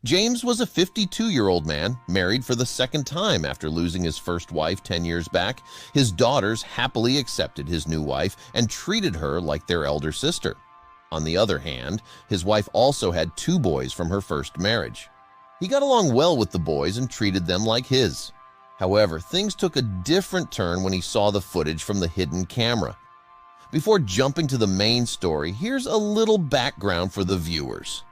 James was a 52-year-old man, married for the second time after losing his first wife 10 years back. His daughters happily accepted his new wife and treated her like their elder sister. On the other hand, his wife also had 2 boys from her first marriage. He got along well with the boys and treated them like his. However, things took a different turn when he saw the footage from the hidden camera. Before jumping to the main story, here's a little background for the viewers.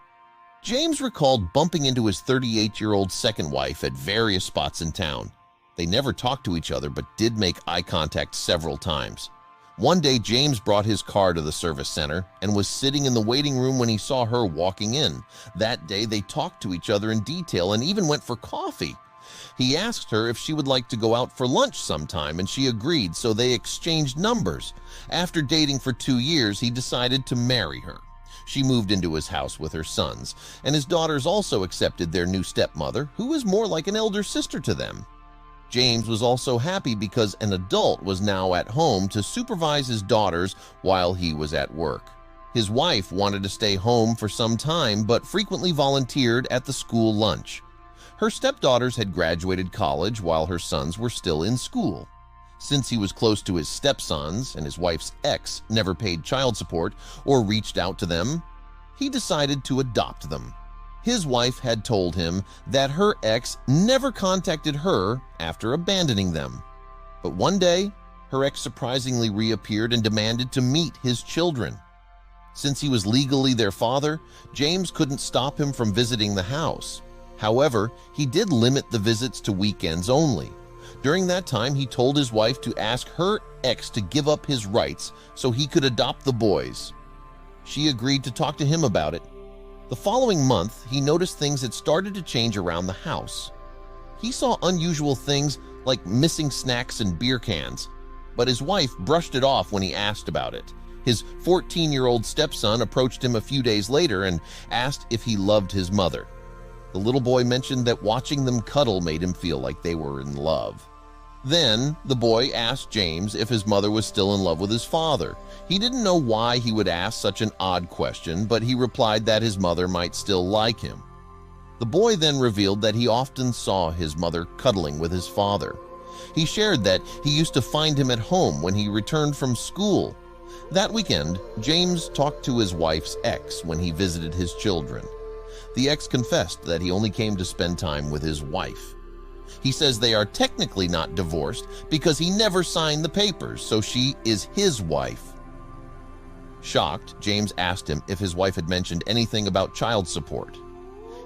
James recalled bumping into his 38-year-old second wife at various spots in town. They never talked to each other but did make eye contact several times. One day, James brought his car to the service center and was sitting in the waiting room when he saw her walking in. That day, they talked to each other in detail and even went for coffee. He asked her if she would like to go out for lunch sometime, and she agreed, so they exchanged numbers. After dating for 2 years, he decided to marry her. She moved into his house with her sons, and his daughters also accepted their new stepmother, who was more like an elder sister to them. James was also happy because an adult was now at home to supervise his daughters while he was at work. His wife wanted to stay home for some time but frequently volunteered at the school lunch. Her stepdaughters had graduated college while her sons were still in school. Since he was close to his stepsons and his wife's ex never paid child support or reached out to them, he decided to adopt them. His wife had told him that her ex never contacted her after abandoning them. But one day, her ex surprisingly reappeared and demanded to meet his children. Since he was legally their father, James couldn't stop him from visiting the house. However, he did limit the visits to weekends only. During that time, he told his wife to ask her ex to give up his rights so he could adopt the boys. She agreed to talk to him about it. The following month, he noticed things had started to change around the house. He saw unusual things like missing snacks and beer cans, but his wife brushed it off when he asked about it. His 14-year-old stepson approached him a few days later and asked if he loved his mother. The little boy mentioned that watching them cuddle made him feel like they were in love. Then, the boy asked James if his mother was still in love with his father. He didn't know why he would ask such an odd question, but he replied that his mother might still like him. The boy then revealed that he often saw his mother cuddling with his father. He shared that he used to find him at home when he returned from school. That weekend, James talked to his wife's ex when he visited his children. The ex confessed that he only came to spend time with his wife. He says they are technically not divorced because he never signed the papers, so she is his wife. Shocked, James asked him if his wife had mentioned anything about child support.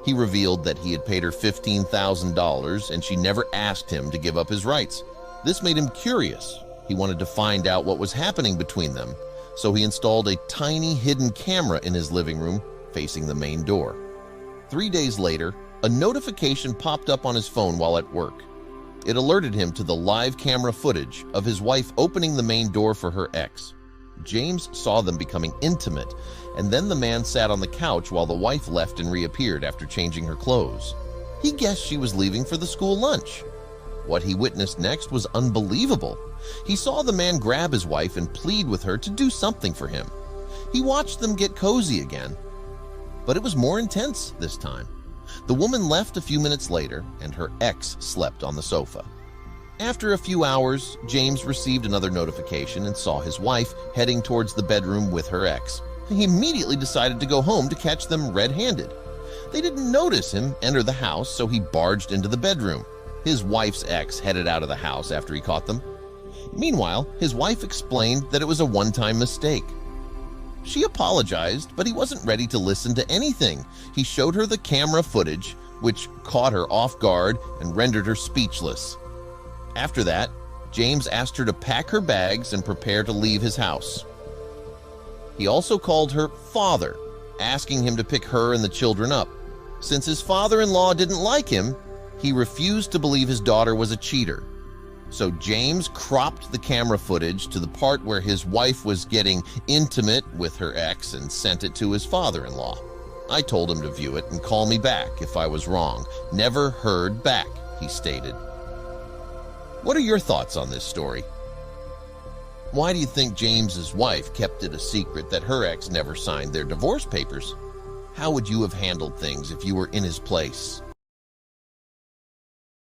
He revealed that he had paid her $15,000 and she never asked him to give up his rights. This made him curious. He wanted to find out what was happening between them, so he installed a tiny hidden camera in his living room facing the main door. 3 days later, a notification popped up on his phone while at work. It alerted him to the live camera footage of his wife opening the main door for her ex. James saw them becoming intimate, and then the man sat on the couch while the wife left and reappeared after changing her clothes. He guessed she was leaving for the school lunch. What he witnessed next was unbelievable. He saw the man grab his wife and plead with her to do something for him. He watched them get cozy again, but it was more intense this time. The woman left a few minutes later, and her ex slept on the sofa. After a few hours, James received another notification and saw his wife heading towards the bedroom with her ex. He immediately decided to go home to catch them red-handed. They didn't notice him enter the house, so he barged into the bedroom. His wife's ex headed out of the house after he caught them. Meanwhile, his wife explained that it was a one-time mistake. She apologized, but he wasn't ready to listen to anything. He showed her the camera footage, which caught her off guard and rendered her speechless. After that, James asked her to pack her bags and prepare to leave his house. He also called her father, asking him to pick her and the children up. Since his father-in-law didn't like him, he refused to believe his daughter was a cheater. So James cropped the camera footage to the part where his wife was getting intimate with her ex and sent it to his father-in-law. I told him to view it and call me back if I was wrong. Never heard back, he stated. What are your thoughts on this story? Why do you think James's wife kept it a secret that her ex never signed their divorce papers? How would you have handled things if you were in his place?